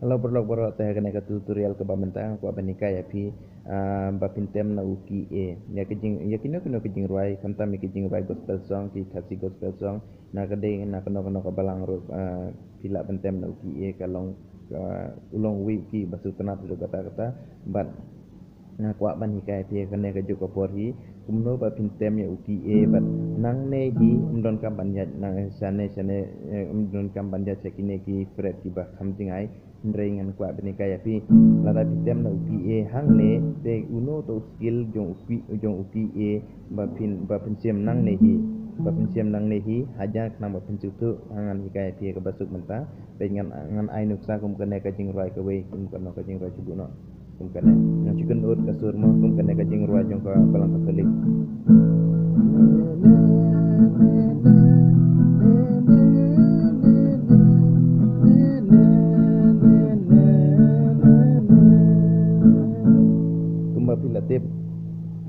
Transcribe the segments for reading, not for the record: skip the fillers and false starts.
Halo berlok berlok teh kena ke tutorial ke bamenta ko abanika ya pi bapintem na uki ya kejing ya kino kino kejing ruai kanta mi kejing ruai gospel song ki kasi gospel song na kede na keno keno ke balang ru pila bentem na uki kalong ulong wi ki basu tenat tu kata kata bat na kwa ban hikai pi kene ke juko porhi kumno bapintem ya uki bat nang ne hi mdon kam banjat nang sane sane mdon kam banjat sekine ki fred ki ba kamjingai ndrengan kwa benika ya pi lada pitem na upi hang ne te uno to skill jong upi ba pensiem nang ne hi ba pensiem nang ne hi haja kna ba pensu tu hangan hikaya pi ke basuk menta dengan ngan ai nuksa kum kene ka jing roi ke we kum kena ka jing roi cibuno kum kene ngan chicken ut kasur mo kum kene ka jing roi jong ka balang katolik Latif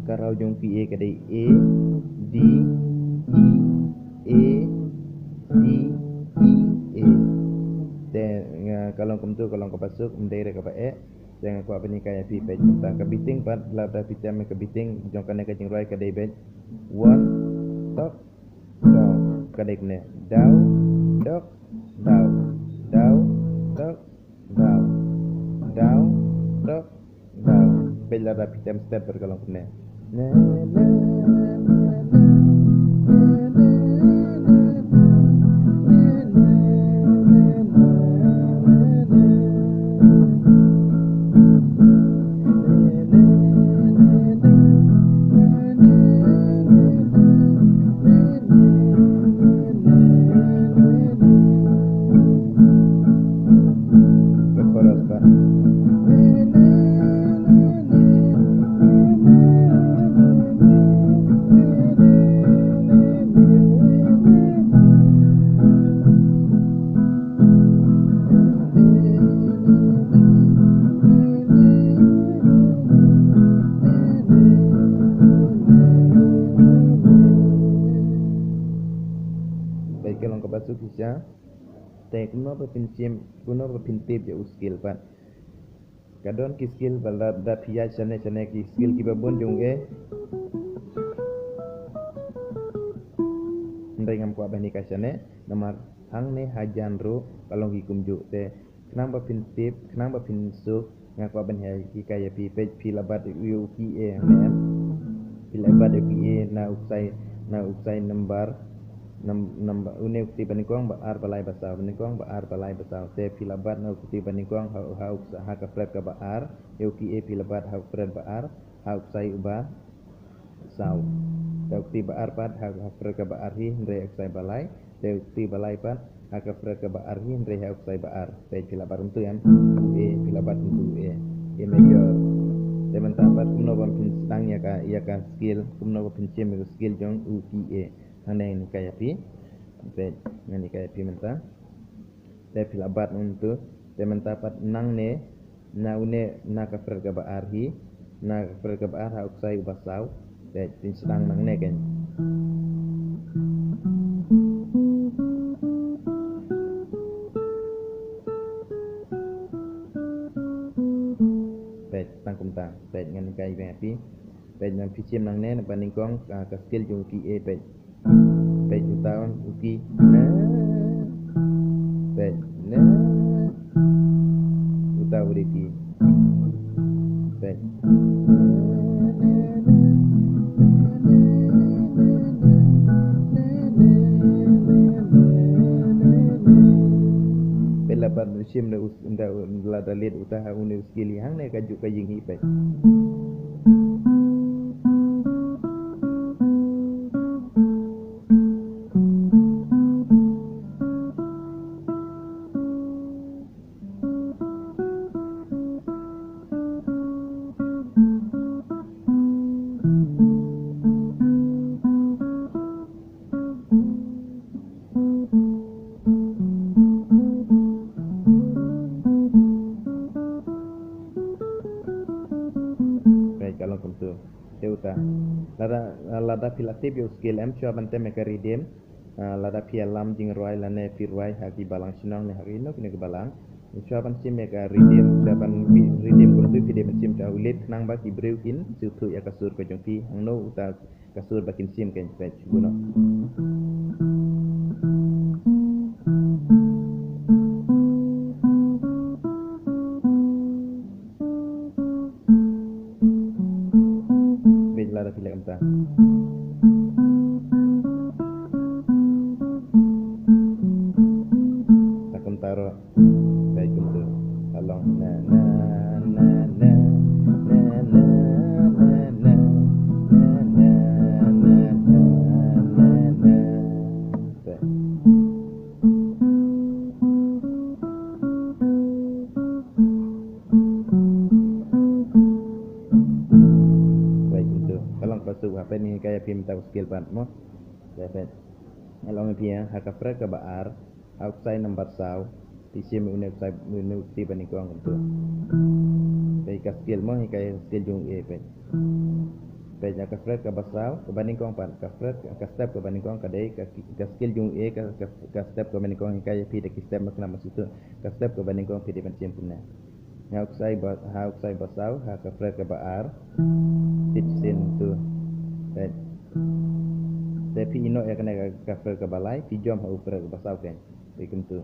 karau jong PA kadai A D E A D E A dan kalau kamu tu kalau kau pasuk mendai reka bae jangan kau apa ni kaya pi page tentang kebiting pat labda pitam kebiting jong kana kajing roi kadai bet one top down kadai kene down dok down down dok down down dok down bela rapi tem step berkalong kena na na kalau kau basuh kisah, teh kuno berpincim, kuno berpintip je skill pan. Kadon ki skill balap dah pihak sana ki skill kita pun jung ndai ngam ko abani kasane namar hang ne hajan ro kalau ki kumju teh kenapa pintip, kenapa pinsu ngak ko abani ki kaya pi page pi labat u ki nem pi labat ki na uksai number number une ukti banikong ba ar balai basau banikong ba ar balai basau te pilabat na ukti banikong ha ka fret ka ba ar yuki pilabat ha fret ba ar ha uksai uba sau te ukti ba ar pat ha fret ka ba ar hi ndre uksai balai te ukti balai pat ha ka fret ka ba ar hi ndre ha uksai ba ar te pilabat untuk yan pilabat untuk major te mentapat kumno bam pinstang ya ka skill kumno bam pincem skill jong uki anda ini kaya pi, ini kaya pi menta. Saya pilabat untuk saya menta pat nang ne, na une na kafir kaba arhi, na kafir kaba arha uksai ubasau, saya sedang nang ne kan. Saya tangkum tang, saya dengan kaya pi, saya dengan picim nang ne, nampak ningkong kaskil jung ki baik tahun uki na baik na utau riki baik bela pada musim dah unda dalit utaha uni skili hang ne kajuk kajing hi baik kalau kumtu teuta lada pilatip yo skill em chua bante me karidem lada pialam jing roi lane pi roi hagi balang sinong ne hari no kini ke balang Ucapan sim ya ka redeem ucapan redeem kun tu pide sim ta ulit nang ba ki breukin su tu ya kasur ko jongpi angno uta kasur bakin sim ken pet guno. Bejla da pile kamta. Takum taro baik kuntu along na na na na na na na na na na na na. Baik kuntu along pasuk apa ni kaya pim tahu skill pan mo. Dapat along pia hakafra ka baar outside number saw tisim une outside une ti bani ko ang tu baik ka skill mo kaya skill jung e pe pe hakafra ka basaw ka bani ko pan ka fret ka step ka bani ko ka dai ka skill jung e ka step ka bani ko kaya pi de step mak nama situ ka step ka bani ko pi de ban sim punna outside basaw hakafra ka baar tisim tu baik tapi ino ya kena kafir ke balai pijam ha upra ke basau kan ikum tu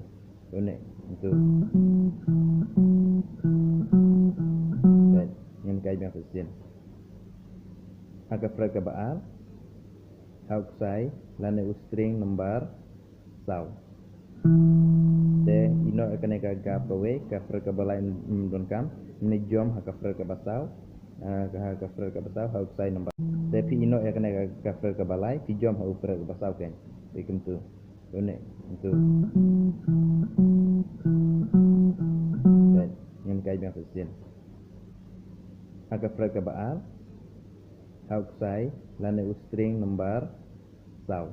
unik itu dan yang kai biang fusin ha kafir ke baal ha uksai lane ustring lembar sau de ino ya kena gapawe kafir ke balai don kam ni jom ha kafir ke basau ha kafir ke basau ha uksai lembar tapi ino ya kena kafir ke balai pijam ha upra ke basau kan ikum tu unik itu dan yang kai biang fusin ha kafir ke baal ha uksai lane ustring lembar sau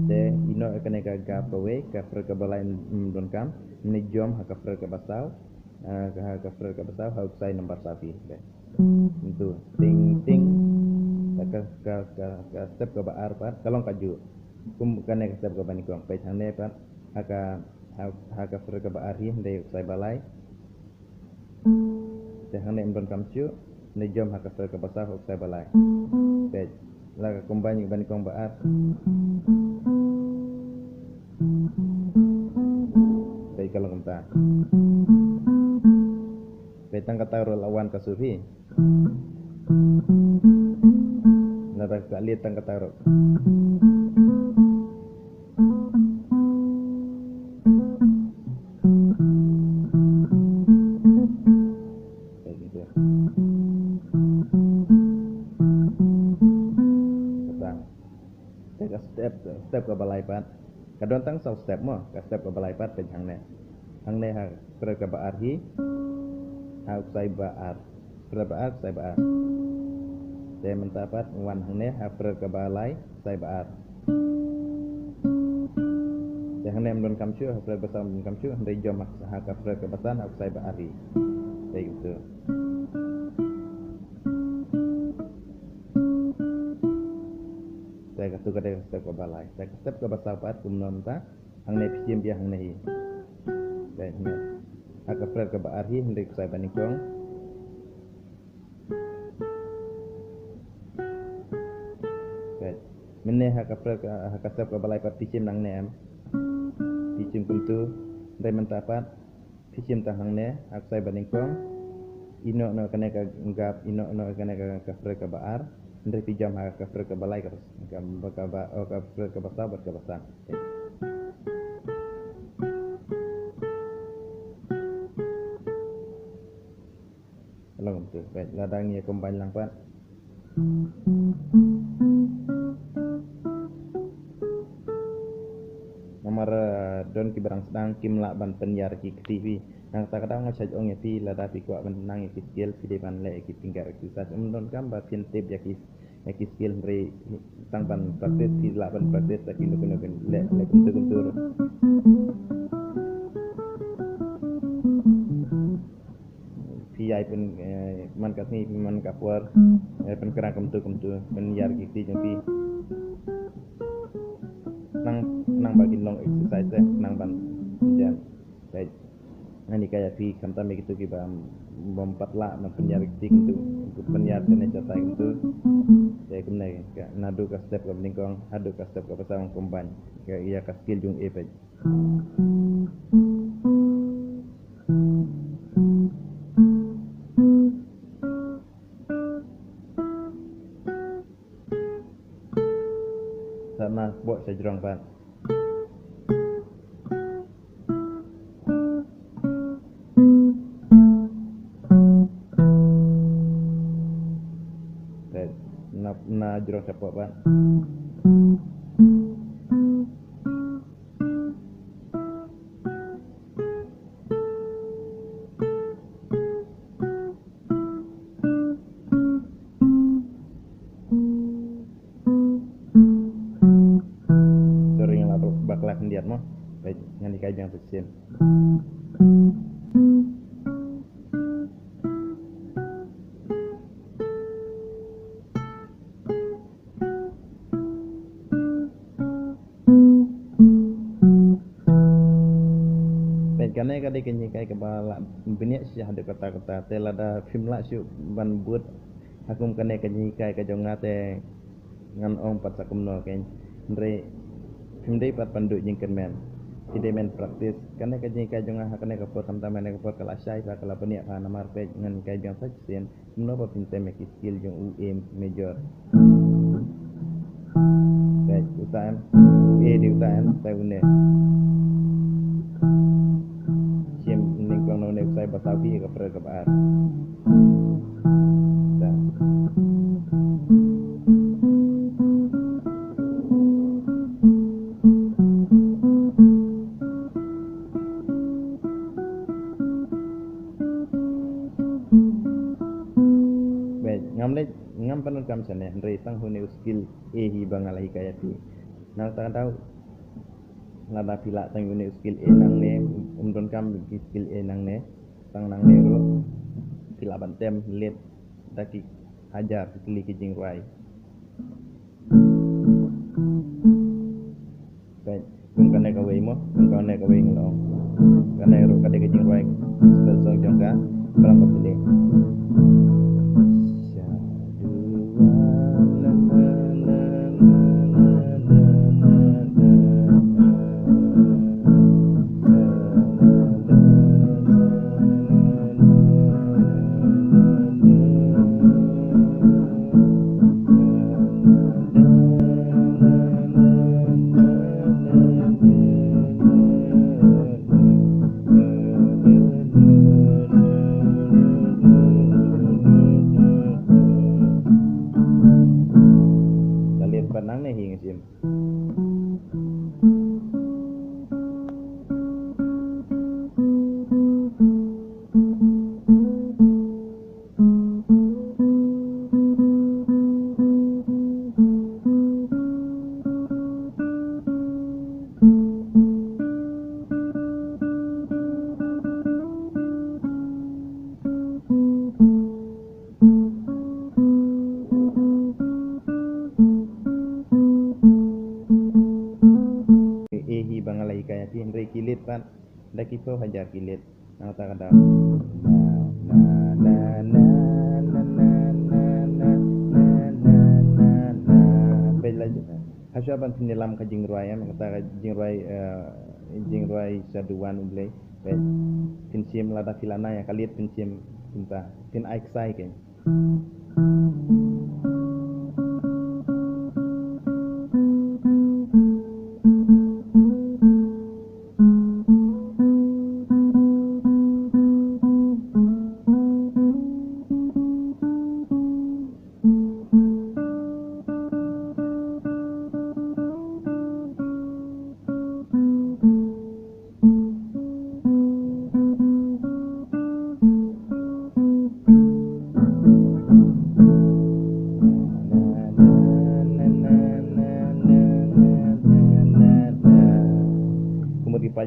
de ino ya kena gapawe kafir ke balai don kam ni jom ha kafir ke basau ha kafir ke basau ha uksai lembar sapi itu ting ting ka step ke baar pat kalong kaju kum bukan ke step ke bani kong pe thang ne pat ha ka fre ke baar hi de sai balai de hang ne don kam chu ne jom ha ka fre ke basah ok sai balai pe la ka combine bani kong baar pe kalong ta pe tang kata lawan ka surhi nada ka lihat tang kata ro step ke balai pat kadon tang sau step mo ka step ke balai pat pe hang ne ha kre ke baar hi ha sai baar kre baar sai baar de mentapat wan hang ne ha kre ke balai sai baar de hang ne don kam chu ha kre basam kam chu de jom ha ka kre ke basan ha sai baar hi baik itu saya kata kada step ke balai saya step ke basau pat kumnon ta hang ne piem dia hang ne hi baik ne aka fred ke baar hi hendak saya banikong baik menne aka fred aka step ke balai pat piem nang ne am piem kumtu dai mentapat piem ta hang ne aka saya banikong ino no kana ka ngap ino no kana ka fred ke baar dari pijam ke fre ke balai ke fre ke basah buat ke basah long tu baik ladang ya combine lang pat nomor don ki barang sedang kim la ban penyar ki TV nang ta kadang ngajak ong ya pi lada pi kuat menang ya ki skill pi de ban le ki tinggal exercise don kam ba pin tip ya ki skill re tang ban praktis ki la ban praktis ta ki no le kuntur pi ai pen man ka ni man ka puar pen kerang kuntur penyar ki ti jong pi nang bagi long exercise nang ban jam Baik. Ani kaya pi kanta me gitu kiba bompat la na penjara tik itu penjara tene jata itu saya kemna ka nadu ka step ka bingkong hadu ka step ka pasang komban ka iya ka skill jung epej sama buat sejrong pan na jurong sapok pan sering lah baklah kendiat mo baik ngani kajang pesin Karena kade kenyi kai ke bala biniak sih ada kata-kata telada film la syu ban buat hakum kane kenyi kai ke jongate ngan ong pat sakum no ken ndre film dei pat panduk jingken men ide men praktis kane kenyi kai jongah kane ke pot tam men ke pot kala syai sa kala biniak pa namar pe ngan kai jong sajien mno pa pinte me skill jong UM major baik utam UA di utam taune saya batawi ke perkebar. Dah. Baik, ngam panun kam sana ndrei sang hune skill hi bangalai kaya ti. Nang tak tahu ngada pila tang hune skill nang ne umdon kam skill nang ne tang nang nero pila bantem let daki hajar kili kijing rai baik kum kane ka wei mo kum kane ka wei nglo kane ro kade kijing rai spesok jongka perang kopile nang ne hing sim bangalai kaya ti ndrei kilit pan daki po hajar kilit nang ta kada na na na na na na na na na na bela hasya ban tinilam ka jingruai am kata jingruai saduan ublei bet pinsim lada filana ya kalit pinsim cinta tin aiksai ken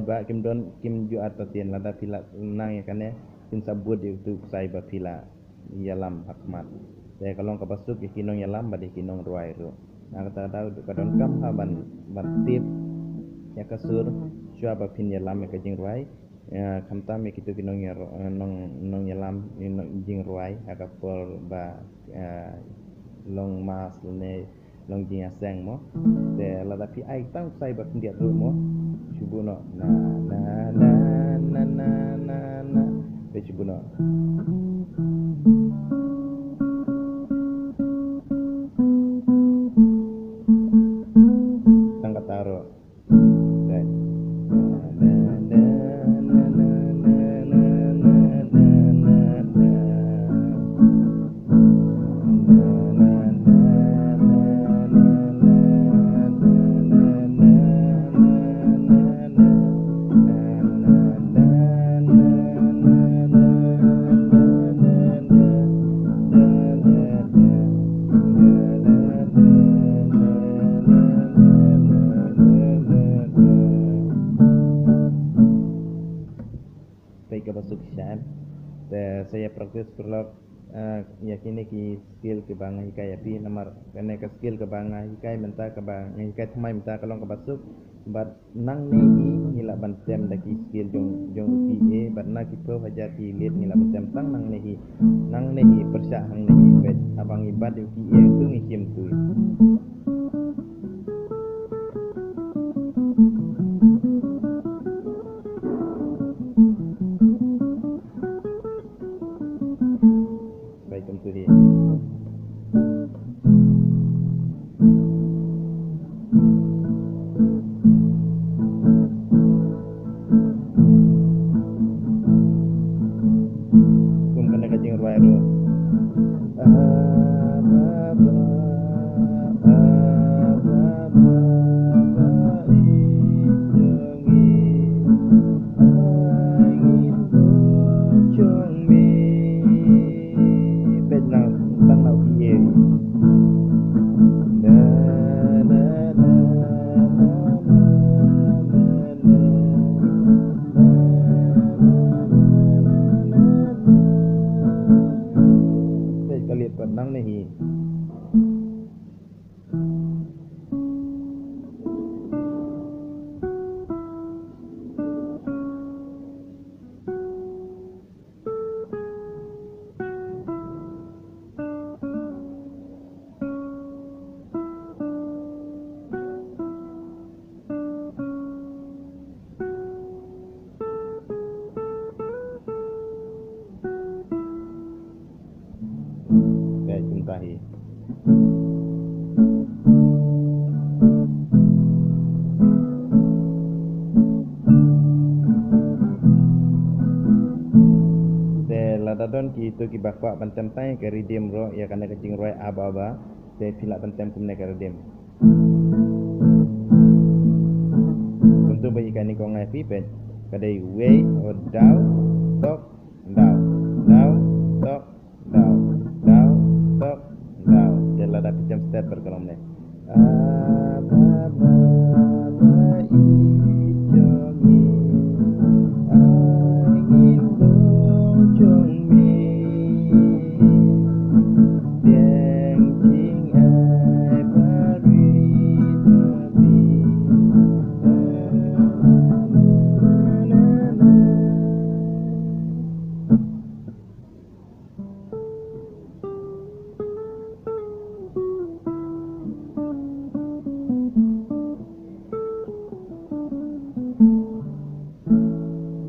ba kim don kim ju atatian lada pila nang ya kane kim sabut itu sai ba pila yalam hakmat saya kalau ka pasuk ki kinong yalam ba di kinong ruai ru na kata tahu kadon kam haban ban tip ya kasur syaba pin yalam ka jing ruai ya kamta me kitu kinong yer nong yelam nong jing ruai akapor ba long mas ne long jing aseng mo te la da pi ai tang sai ba kundiat ru mo chubuno na na na na na na na pe chubuno tang kataro te baik apa sukses. Saya praktis perlu yakini ki skill ke bang hikai api nomor kene ke skill ke bang hikai menta ke bang hikai thamai menta kalong ke basuk bat nang nehi nila bantem daki skill jong PA bat na ki pro haja ki lead nila bantem tang nang nehi persyak hang nehi bet abang ibad yu PA tu ngihim tu baik untuk dia. Kum kena kajing ruai ru. Nang nehi baik kuntahi. Ladadon ki itu ki bakwa bantem tai ke redeem ro ya kana kajing roi aba te filak bantem kumne ke redeem untuk bayi kani ko ngai pipet kadai way or down tok down tok down te lada picam step berkolom ne aba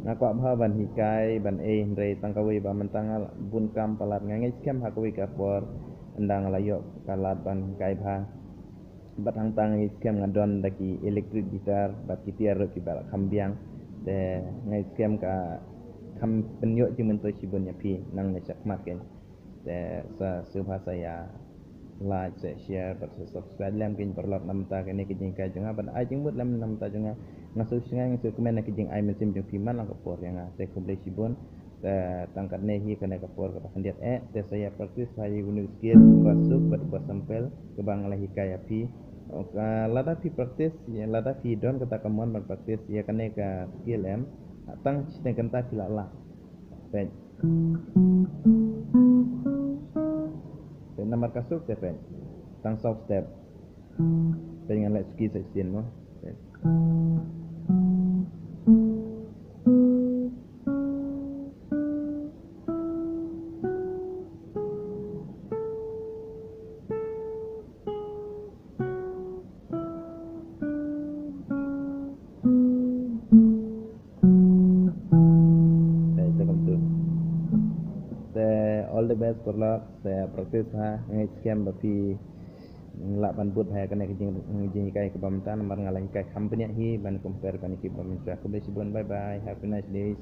Nakwa bha ban hikai ban re tangkawi ba mentangal bun kam palat ngai skem hakwi ka por endang layok kalat ban hikai bha bat hang tang skem ngadon daki electric guitar bat kitiar ki ba kambiang te ngai skem ka kam penyo ji mento sibun ya pi nang ne sakmat ken te sa subhasa ya like share bat subscribe lam kin perlot namta kene kijing ka jonga ban ajing mut lam namta jonga ngasu singai ngasu komen kijing ai mesim jong piman lang kapor yang te kumle sibun te tangkat nehi kene kapor ka handiat te saya praktis saya gunu skill basuk bat bas sampel ke bang lahi kaya pi lada pi praktis ya lada pi don kata kamuan ban praktis ya kene ka skill tang sistem kenta pilala pe nomor kasuk step tang soft step dengan like ski section no the best for luck. Saya practice ngai scam bapi lak ban but hai kan jing kai ke bamtan mar ngalai kai company hi ban compare kan ki bam bye bye, have a nice day.